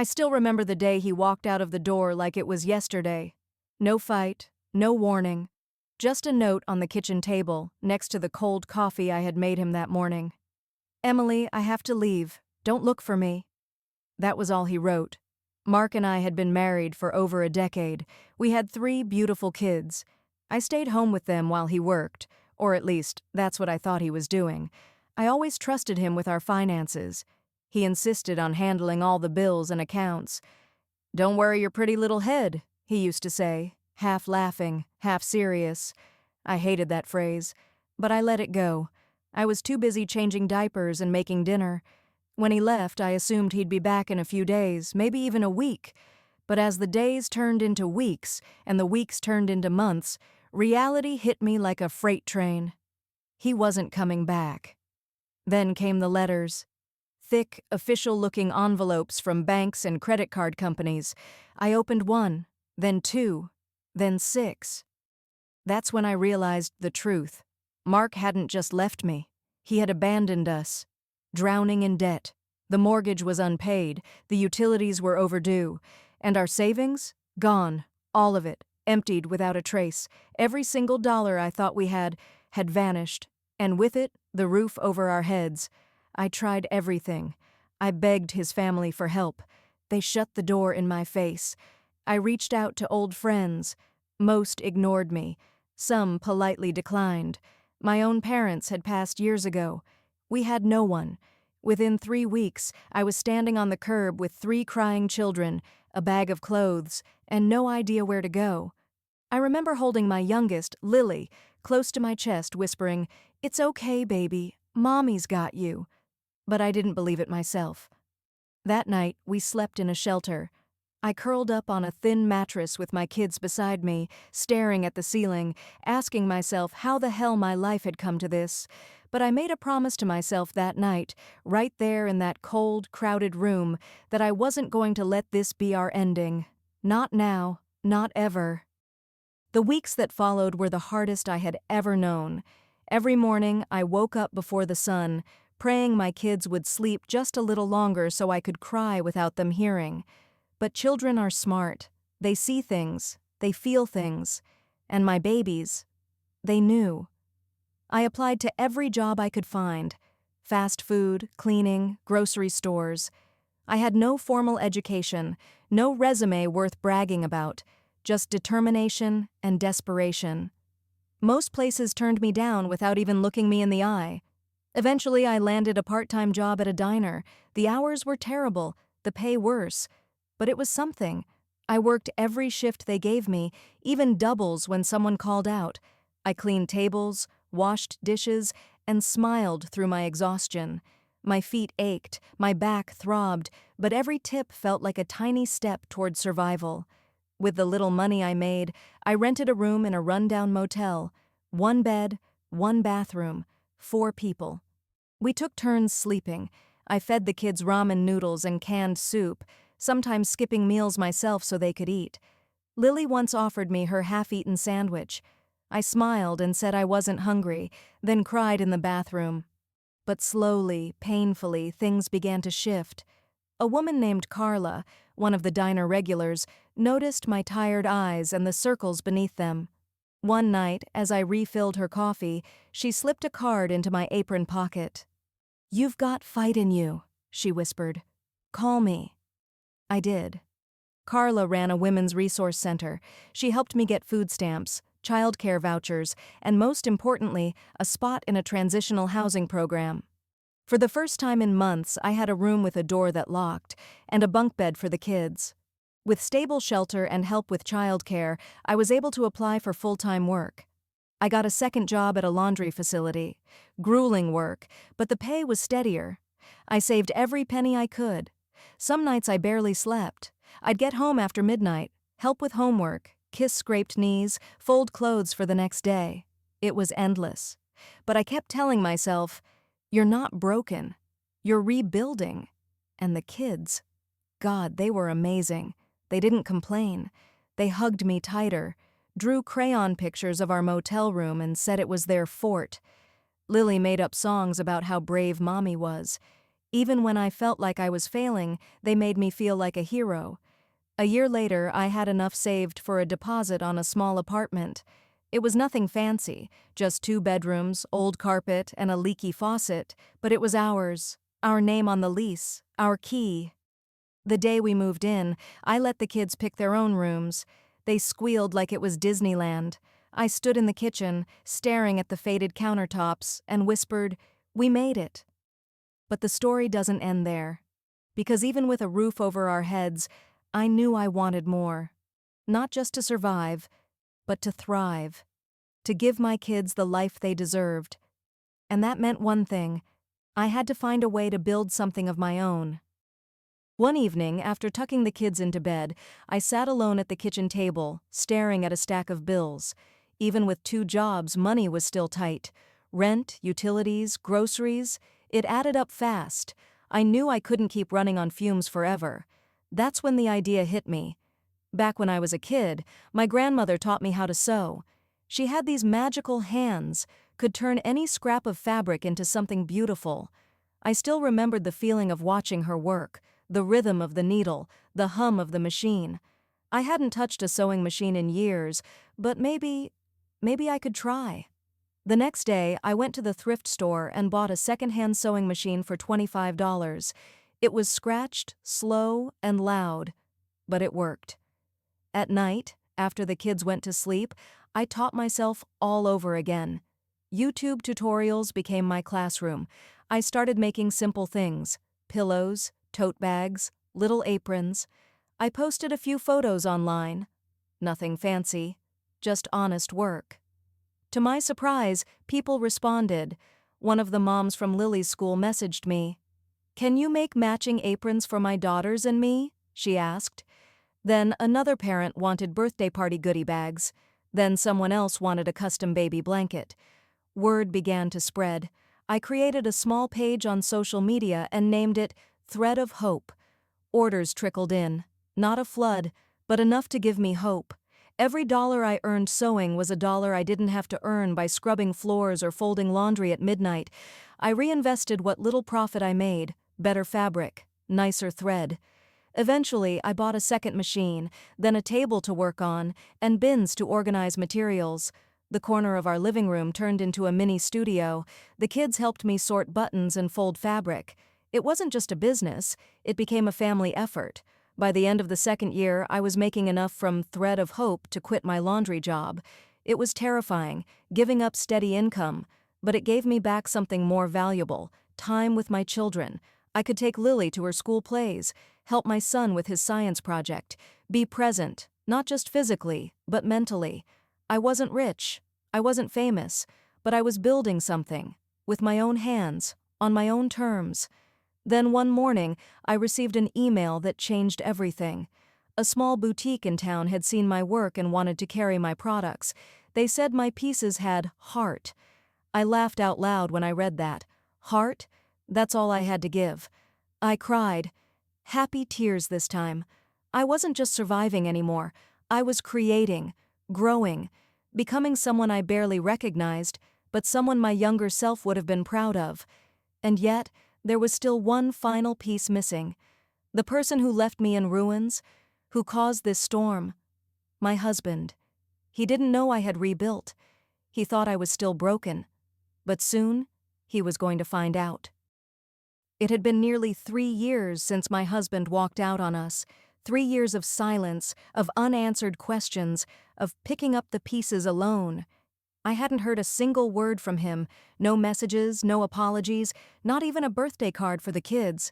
I still remember the day he walked out of the door like it was yesterday. No fight, no warning, just a note on the kitchen table next to the cold coffee I had made him that morning. "Emily, I have to leave. Don't look for me." That was all he wrote. Mark and I had been married for over a decade. We had 3 beautiful kids. I stayed home with them while he worked, or at least, that's what I thought he was doing. I always trusted him with our finances. He insisted on handling all the bills and accounts. "Don't worry your pretty little head," he used to say, half laughing, half serious. I hated that phrase, but I let it go. I was too busy changing diapers and making dinner. When he left, I assumed he'd be back in a few days, maybe even a week. But as the days turned into weeks, and the weeks turned into months, reality hit me like a freight train. He wasn't coming back. Then came the letters. Thick, official-looking envelopes from banks and credit card companies. I opened 1, then 2, then 6. That's when I realized the truth. Mark hadn't just left me. He had abandoned us. Drowning in debt. The mortgage was unpaid, the utilities were overdue, and our savings? Gone. All of it. Emptied without a trace. Every single dollar I thought we had vanished, and with it, the roof over our heads. I tried everything. I begged his family for help. They shut the door in my face. I reached out to old friends. Most ignored me. Some politely declined. My own parents had passed years ago. We had no one. Within 3 weeks, I was standing on the curb with 3 crying children, a bag of clothes, and no idea where to go. I remember holding my youngest, Lily, close to my chest, whispering, "It's okay, baby. Mommy's got you." But I didn't believe it myself. That night, we slept in a shelter. I curled up on a thin mattress with my kids beside me, staring at the ceiling, asking myself how the hell my life had come to this. But I made a promise to myself that night, right there in that cold, crowded room, that I wasn't going to let this be our ending. Not now, not ever. The weeks that followed were the hardest I had ever known. Every morning, I woke up before the sun, praying my kids would sleep just a little longer so I could cry without them hearing. But children are smart. They see things, they feel things. And my babies, they knew. I applied to every job I could find. Fast food, cleaning, grocery stores. I had no formal education, no resume worth bragging about, just determination and desperation. Most places turned me down without even looking me in the eye. Eventually, I landed a part-time job at a diner. The hours were terrible, the pay worse. But it was something. I worked every shift they gave me, even doubles when someone called out. I cleaned tables, washed dishes, and smiled through my exhaustion. My feet ached, my back throbbed, but every tip felt like a tiny step toward survival. With the little money I made, I rented a room in a rundown motel. 1 bed, 1 bathroom, 4 people. We took turns sleeping. I fed the kids ramen noodles and canned soup, sometimes skipping meals myself so they could eat. Lily once offered me her half-eaten sandwich. I smiled and said I wasn't hungry, then cried in the bathroom. But slowly, painfully, things began to shift. A woman named Carla, one of the diner regulars, noticed my tired eyes and the circles beneath them. One night, as I refilled her coffee, she slipped a card into my apron pocket. "You've got fight in you," she whispered. "Call me." I did. Carla ran a women's resource center. She helped me get food stamps, childcare vouchers, and most importantly, a spot in a transitional housing program. For the first time in months, I had a room with a door that locked, and a bunk bed for the kids. With stable shelter and help with childcare, I was able to apply for full-time work. I got a second job at a laundry facility. Grueling work, but the pay was steadier. I saved every penny I could. Some nights I barely slept. I'd get home after midnight, help with homework, kiss scraped knees, fold clothes for the next day. It was endless. But I kept telling myself, "You're not broken. You're rebuilding." And the kids, God, they were amazing. They didn't complain. They hugged me tighter, drew crayon pictures of our motel room and said it was their fort. Lily made up songs about how brave Mommy was. Even when I felt like I was failing, they made me feel like a hero. A year later, I had enough saved for a deposit on a small apartment. It was nothing fancy, just 2 bedrooms, old carpet, and a leaky faucet, but it was ours, our name on the lease, our key. The day we moved in, I let the kids pick their own rooms. They squealed like it was Disneyland. I stood in the kitchen, staring at the faded countertops, and whispered, "We made it." But the story doesn't end there. Because even with a roof over our heads, I knew I wanted more. Not just to survive, but to thrive. To give my kids the life they deserved. And that meant one thing: I had to find a way to build something of my own. One evening, after tucking the kids into bed, I sat alone at the kitchen table, staring at a stack of bills. Even with 2 jobs, money was still tight. Rent, utilities, groceries, it added up fast. I knew I couldn't keep running on fumes forever. That's when the idea hit me. Back when I was a kid, my grandmother taught me how to sew. She had these magical hands, could turn any scrap of fabric into something beautiful. I still remembered the feeling of watching her work, the rhythm of the needle, the hum of the machine. I hadn't touched a sewing machine in years, but maybe I could try. The next day, I went to the thrift store and bought a secondhand sewing machine for $25. It was scratched, slow, and loud, but it worked. At night, after the kids went to sleep, I taught myself all over again. YouTube tutorials became my classroom. I started making simple things: pillows, tote bags, little aprons. I posted a few photos online. Nothing fancy, just honest work. To my surprise, people responded. One of the moms from Lily's school messaged me. "Can you make matching aprons for my daughters and me?" she asked. Then another parent wanted birthday party goodie bags. Then someone else wanted a custom baby blanket. Word began to spread. I created a small page on social media and named it Thread of Hope. Orders trickled in. Not a flood, but enough to give me hope. Every dollar I earned sewing was a dollar I didn't have to earn by scrubbing floors or folding laundry at midnight. I reinvested what little profit I made: better fabric, nicer thread. Eventually, I bought a second machine, then a table to work on, and bins to organize materials. The corner of our living room turned into a mini studio. The kids helped me sort buttons and fold fabric. It wasn't just a business, it became a family effort. By the end of the second year, I was making enough from Thread of Hope to quit my laundry job. It was terrifying, giving up steady income, but it gave me back something more valuable: time with my children. I could take Lily to her school plays, help my son with his science project, be present, not just physically, but mentally. I wasn't rich, I wasn't famous, but I was building something, with my own hands, on my own terms. Then one morning, I received an email that changed everything. A small boutique in town had seen my work and wanted to carry my products. They said my pieces had heart. I laughed out loud when I read that. Heart? That's all I had to give. I cried. Happy tears this time. I wasn't just surviving anymore. I was creating, growing, becoming someone I barely recognized, but someone my younger self would have been proud of. And yet, there was still one final piece missing. The person who left me in ruins, who caused this storm. My husband. He didn't know I had rebuilt. He thought I was still broken. But soon, he was going to find out. It had been nearly 3 years since my husband walked out on us. 3 years of silence, of unanswered questions, of picking up the pieces alone. I hadn't heard a single word from him, no messages, no apologies, not even a birthday card for the kids.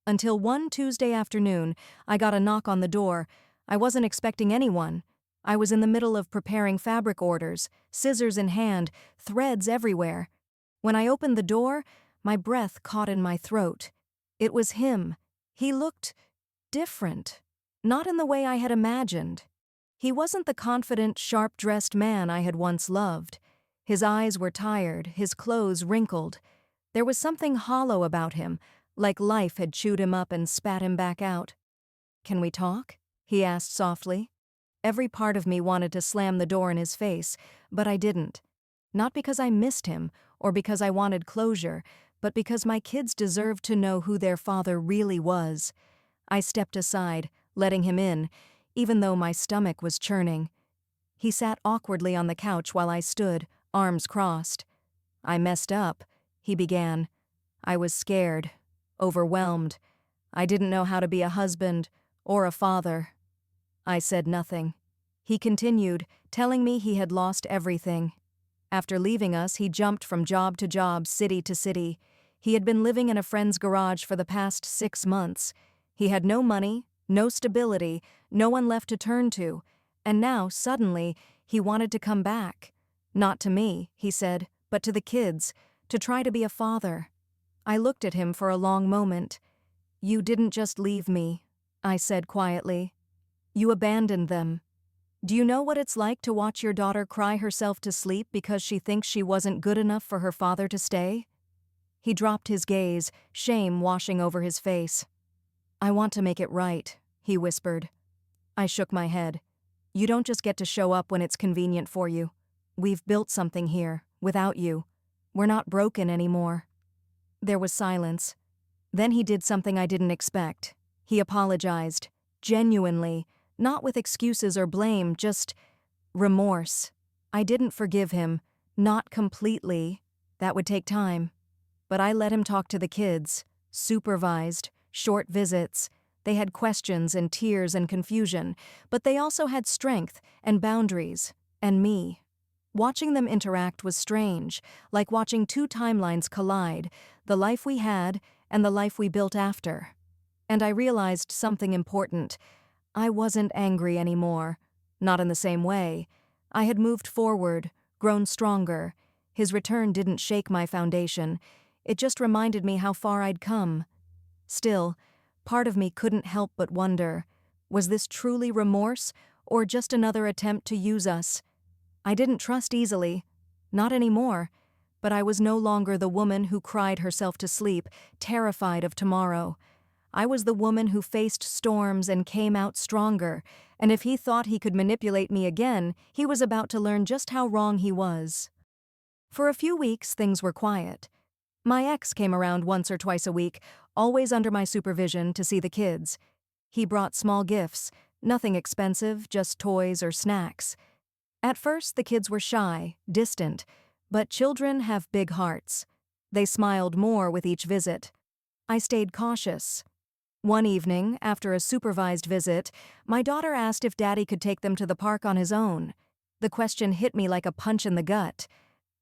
Until one Tuesday afternoon, I got a knock on the door. I wasn't expecting anyone. I was in the middle of preparing fabric orders, scissors in hand, threads everywhere. When I opened the door, my breath caught in my throat. It was him. He looked different, not in the way I had imagined. He wasn't the confident, sharp-dressed man I had once loved. His eyes were tired, his clothes wrinkled. There was something hollow about him, like life had chewed him up and spat him back out. "Can we talk?" he asked softly. Every part of me wanted to slam the door in his face, but I didn't. Not because I missed him, or because I wanted closure, but because my kids deserved to know who their father really was. I stepped aside, letting him in, even though my stomach was churning. He sat awkwardly on the couch while I stood, arms crossed. "I messed up," he began. I was scared, overwhelmed. I didn't know how to be a husband or a father. I said nothing. He continued, telling me he had lost everything. After leaving us, he jumped from job to job, city to city. He had been living in a friend's garage for the past 6 months. He had no money, no stability, no one left to turn to, and now, suddenly, he wanted to come back. Not to me, he said, but to the kids, to try to be a father. I looked at him for a long moment. "You didn't just leave me," I said quietly. "You abandoned them. Do you know what it's like to watch your daughter cry herself to sleep because she thinks she wasn't good enough for her father to stay?" He dropped his gaze, shame washing over his face. "I want to make it right," he whispered. I shook my head. "You don't just get to show up when it's convenient for you. We've built something here, without you. We're not broken anymore." There was silence. Then he did something I didn't expect. He apologized, genuinely, not with excuses or blame, just remorse. I didn't forgive him, not completely. That would take time. But I let him talk to the kids, supervised, short visits. They had questions and tears and confusion, but they also had strength and boundaries, and me. Watching them interact was strange, like watching two timelines collide, the life we had and the life we built after. And I realized something important. I wasn't angry anymore. Not in the same way. I had moved forward, grown stronger. His return didn't shake my foundation. It just reminded me how far I'd come. Still, part of me couldn't help but wonder, was this truly remorse or just another attempt to use us? I didn't trust easily. Not anymore. But I was no longer the woman who cried herself to sleep, terrified of tomorrow. I was the woman who faced storms and came out stronger, and if he thought he could manipulate me again, he was about to learn just how wrong he was. For a few weeks, things were quiet. My ex came around once or twice a week, always under my supervision, to see the kids. He brought small gifts, nothing expensive, just toys or snacks. At first, the kids were shy, distant, but children have big hearts. They smiled more with each visit. I stayed cautious. One evening, after a supervised visit, my daughter asked if Daddy could take them to the park on his own. The question hit me like a punch in the gut.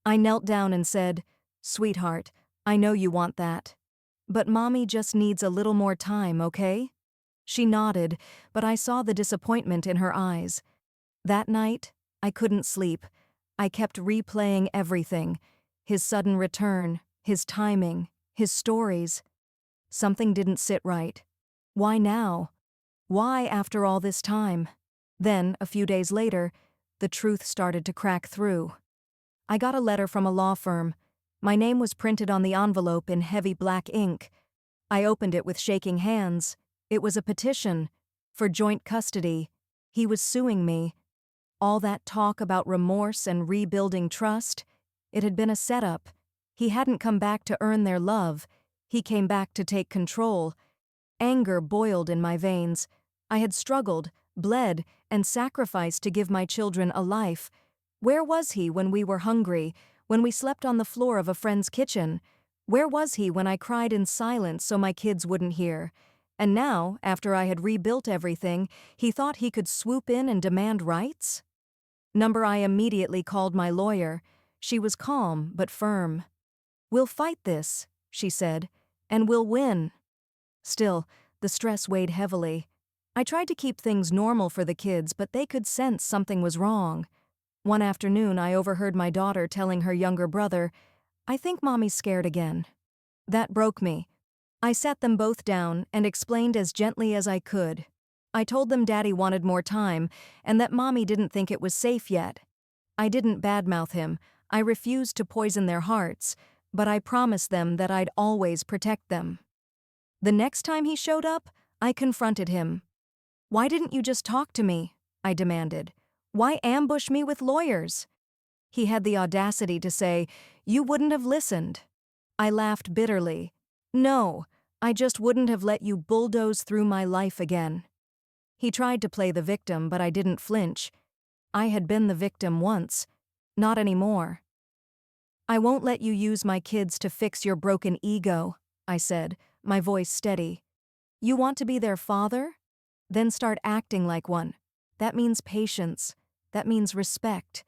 I knelt down and said, "Sweetheart, I know you want that. But Mommy just needs a little more time, okay?" She nodded, but I saw the disappointment in her eyes. That night, I couldn't sleep. I kept replaying everything. His sudden return, his timing, his stories. Something didn't sit right. Why now? Why after all this time? Then, a few days later, the truth started to crack through. I got a letter from a law firm. My name was printed on the envelope in heavy black ink. I opened it with shaking hands. It was a petition for joint custody. He was suing me. All that talk about remorse and rebuilding trust, it had been a setup. He hadn't come back to earn their love. He came back to take control. Anger boiled in my veins. I had struggled, bled, and sacrificed to give my children a life. Where was he when we were hungry, when we slept on the floor of a friend's kitchen? Where was he when I cried in silence so my kids wouldn't hear? And now, after I had rebuilt everything, he thought he could swoop in and demand rights? I immediately called my lawyer. She was calm but firm. "We'll fight this," she said, "and we'll win." Still, the stress weighed heavily. I tried to keep things normal for the kids, but they could sense something was wrong. One afternoon, I overheard my daughter telling her younger brother, "I think Mommy's scared again." That broke me. I sat them both down and explained as gently as I could. I told them Daddy wanted more time and that Mommy didn't think it was safe yet. I didn't badmouth him. I refused to poison their hearts, but I promised them that I'd always protect them. The next time he showed up, I confronted him. "Why didn't you just talk to me?" I demanded. "Why ambush me with lawyers?" He had the audacity to say, "You wouldn't have listened." I laughed bitterly. No, I just wouldn't have let you bulldoze through my life again. He tried to play the victim, but I didn't flinch. I had been the victim once. Not anymore. I won't let you use my kids to fix your broken ego, I said, my voice steady. You want to be their father? Then start acting like one. That means patience. That means respect.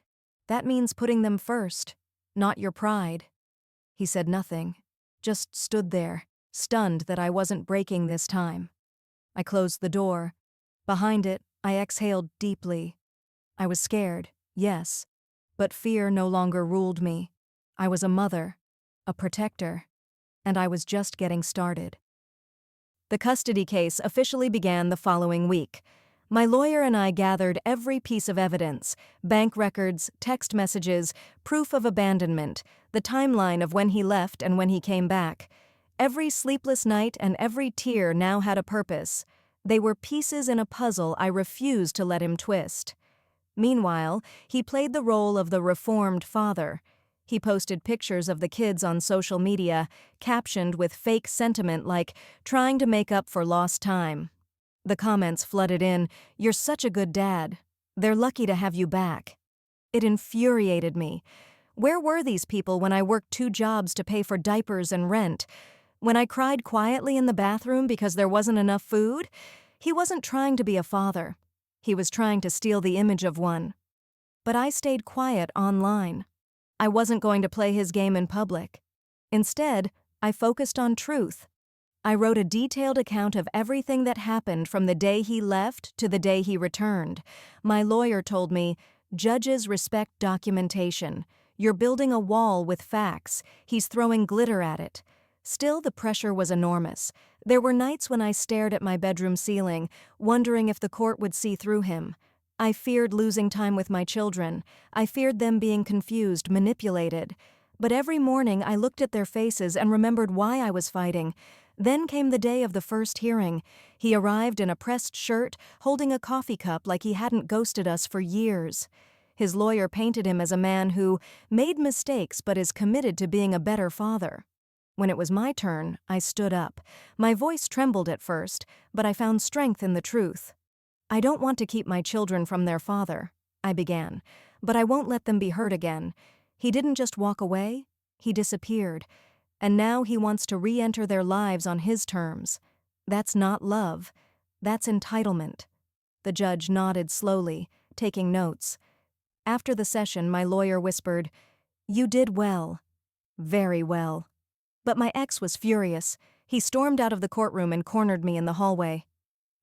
That means putting them first, not your pride. He said nothing, just stood there, stunned that I wasn't breaking this time. I closed the door. Behind it, I exhaled deeply. I was scared, yes, but fear no longer ruled me. I was a mother, a protector, and I was just getting started. The custody case officially began the following week. My lawyer and I gathered every piece of evidence: bank records, text messages, proof of abandonment, the timeline of when he left and when he came back. Every sleepless night and every tear now had a purpose. They were pieces in a puzzle I refused to let him twist. Meanwhile, he played the role of the reformed father. He posted pictures of the kids on social media, captioned with fake sentiment like, "trying to make up for lost time." The comments flooded in, "You're such a good dad. They're lucky to have you back." It infuriated me. Where were these people when I worked 2 jobs to pay for diapers and rent? When I cried quietly in the bathroom because there wasn't enough food? He wasn't trying to be a father. He was trying to steal the image of one. But I stayed quiet online. I wasn't going to play his game in public. Instead, I focused on truth. I wrote a detailed account of everything that happened from the day he left to the day he returned. My lawyer told me, "Judges respect documentation. You're building a wall with facts. He's throwing glitter at it." Still, the pressure was enormous. There were nights when I stared at my bedroom ceiling, wondering if the court would see through him. I feared losing time with my children. I feared them being confused, manipulated. But every morning I looked at their faces and remembered why I was fighting. Then came the day of the first hearing. He arrived in a pressed shirt, holding a coffee cup like he hadn't ghosted us for years. His lawyer painted him as a man who made mistakes but is committed to being a better father. When it was my turn, I stood up. My voice trembled at first, but I found strength in the truth. "I don't want to keep my children from their father," I began, "but I won't let them be hurt again. He didn't just walk away, he disappeared. And now he wants to re-enter their lives on his terms. That's not love. That's entitlement." The judge nodded slowly, taking notes. After the session, my lawyer whispered, "You did well. Very well." But my ex was furious. He stormed out of the courtroom and cornered me in the hallway.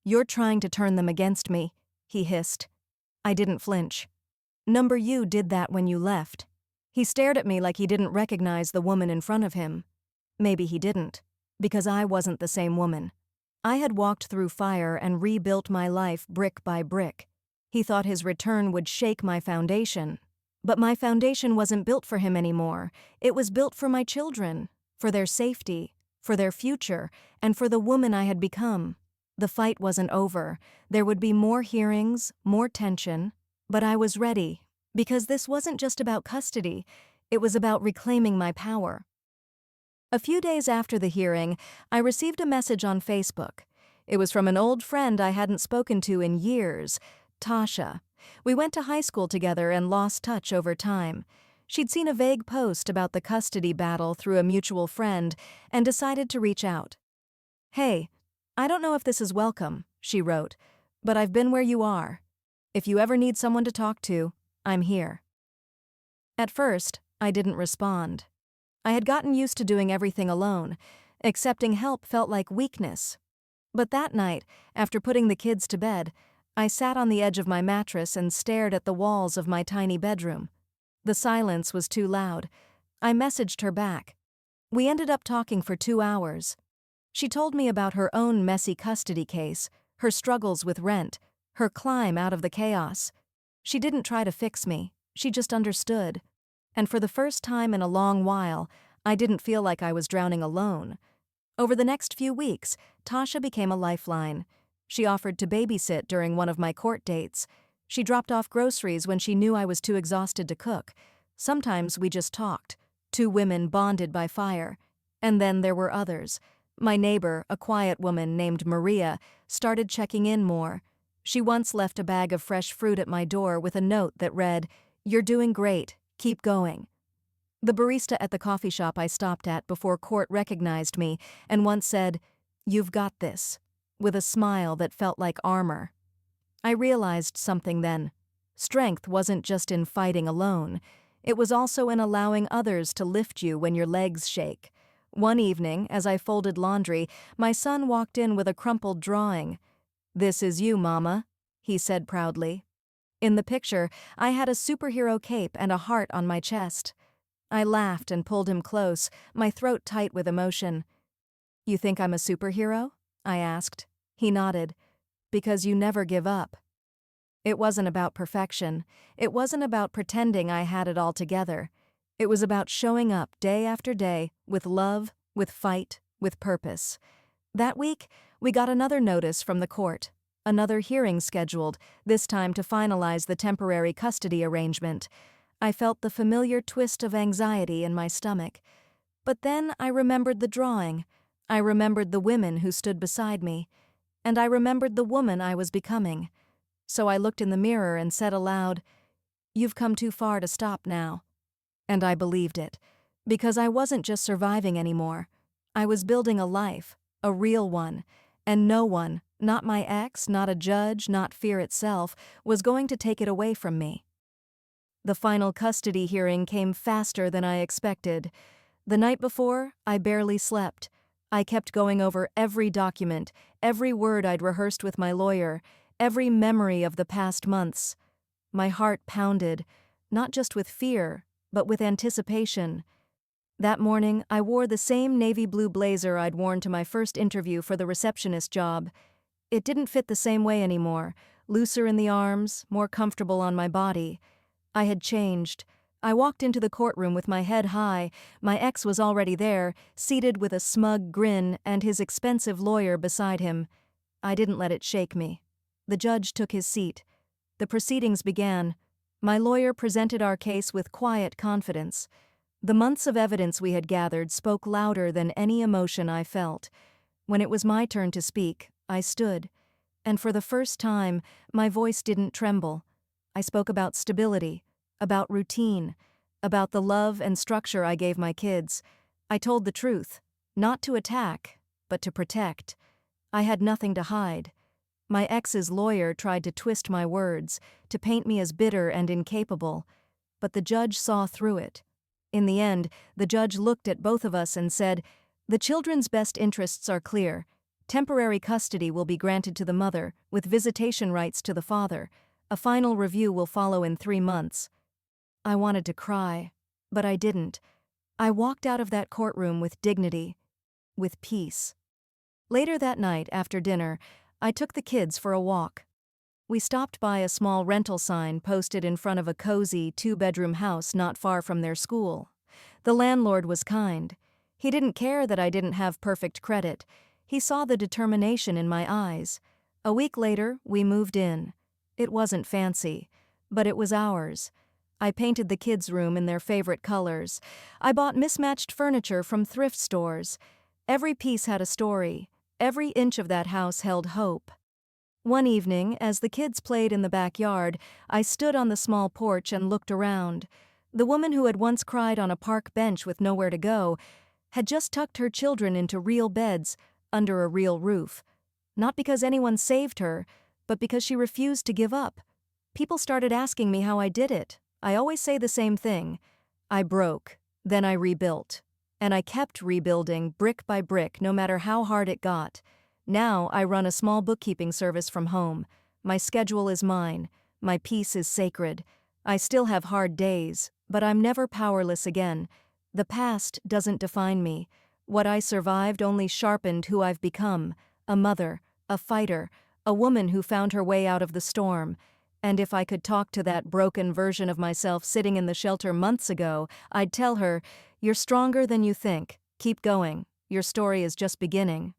"You're trying to turn them against me," he hissed. I didn't flinch. "Number you did that when you left." He stared at me like he didn't recognize the woman in front of him. Maybe he didn't, because I wasn't the same woman. I had walked through fire and rebuilt my life brick by brick. He thought his return would shake my foundation. But my foundation wasn't built for him anymore. It was built for my children, for their safety, for their future, and for the woman I had become. The fight wasn't over. There would be more hearings, more tension, but I was ready, because this wasn't just about custody. It was about reclaiming my power. A few days after the hearing, I received a message on Facebook. It was from an old friend I hadn't spoken to in years, Tasha. We went to high school together and lost touch over time. She'd seen a vague post about the custody battle through a mutual friend and decided to reach out. "Hey, I don't know if this is welcome," she wrote, "but I've been where you are. If you ever need someone to talk to, I'm here." At first, I didn't respond. I had gotten used to doing everything alone. Accepting help felt like weakness. But that night, after putting the kids to bed, I sat on the edge of my mattress and stared at the walls of my tiny bedroom. The silence was too loud. I messaged her back. We ended up talking for 2 hours. She told me about her own messy custody case, her struggles with rent, her climb out of the chaos. She didn't try to fix me, she just understood. And for the first time in a long while, I didn't feel like I was drowning alone. Over the next few weeks, Tasha became a lifeline. She offered to babysit during one of my court dates. She dropped off groceries when she knew I was too exhausted to cook. Sometimes we just talked, 2 women bonded by fire, And then there were others. My neighbor, a quiet woman named Maria, started checking in more. She once left a bag of fresh fruit at my door with a note that read, "You're doing great, keep going." The barista at the coffee shop I stopped at before court recognized me and once said, "You've got this," with a smile that felt like armor. I realized something then. Strength wasn't just in fighting alone. It was also in allowing others to lift you when your legs shake. One evening, as I folded laundry, my son walked in with a crumpled drawing. "This is you, Mama," he said proudly. In the picture, I had a superhero cape and a heart on my chest. I laughed and pulled him close, my throat tight with emotion. "You think I'm a superhero?" I asked. He nodded. "Because you never give up." It wasn't about perfection. It wasn't about pretending I had it all together. It was about showing up day after day, with love, with fight, with purpose. That week, we got another notice from the court. Another hearing scheduled, this time to finalize the temporary custody arrangement. I felt the familiar twist of anxiety in my stomach. But then I remembered the drawing. I remembered the women who stood beside me. And I remembered the woman I was becoming. So I looked in the mirror and said aloud, "You've come too far to stop now." And I believed it, because I wasn't just surviving anymore. I was building a life, a real one, and no one, not my ex, not a judge, not fear itself, was going to take it away from me. The final custody hearing came faster than I expected. The night before, I barely slept. I kept going over every document, every word I'd rehearsed with my lawyer, every memory of the past months. My heart pounded, not just with fear, but with anticipation. That morning, I wore the same navy blue blazer I'd worn to my first interview for the receptionist job. It didn't fit the same way anymore, looser in the arms, more comfortable on my body. I had changed. I walked into the courtroom with my head high. My ex was already there, seated with a smug grin and his expensive lawyer beside him. I didn't let it shake me. The judge took his seat. The proceedings began. My lawyer presented our case with quiet confidence. The months of evidence we had gathered spoke louder than any emotion I felt. When it was my turn to speak, I stood. And for the first time, my voice didn't tremble. I spoke about stability, about routine, about the love and structure I gave my kids. I told the truth, not to attack, but to protect. I had nothing to hide. My ex's lawyer tried to twist my words, to paint me as bitter and incapable, but the judge saw through it. In the end, the judge looked at both of us and said, "The children's best interests are clear. Temporary custody will be granted to the mother, with visitation rights to the father. A final review will follow in 3 months." I wanted to cry, but I didn't. I walked out of that courtroom with dignity, with peace. Later that night, after dinner, I took the kids for a walk. We stopped by a small rental sign posted in front of a cozy 2-bedroom house not far from their school. The landlord was kind. He didn't care that I didn't have perfect credit. He saw the determination in my eyes. A week later, we moved in. It wasn't fancy, but it was ours. I painted the kids' room in their favorite colors. I bought mismatched furniture from thrift stores. Every piece had a story. Every inch of that house held hope. One evening, as the kids played in the backyard, I stood on the small porch and looked around. The woman who had once cried on a park bench with nowhere to go had just tucked her children into real beds under a real roof. Not because anyone saved her, but because she refused to give up. People started asking me how I did it. I always say the same thing. I broke, then I rebuilt. And I kept rebuilding brick by brick, no matter how hard it got. Now I run a small bookkeeping service from home. My schedule is mine. My peace is sacred. I still have hard days, but I'm never powerless again. The past doesn't define me. What I survived only sharpened who I've become. A mother, a fighter, a woman who found her way out of the storm. And if I could talk to that broken version of myself sitting in the shelter months ago, I'd tell her, "You're stronger than you think. Keep going. Your story is just beginning."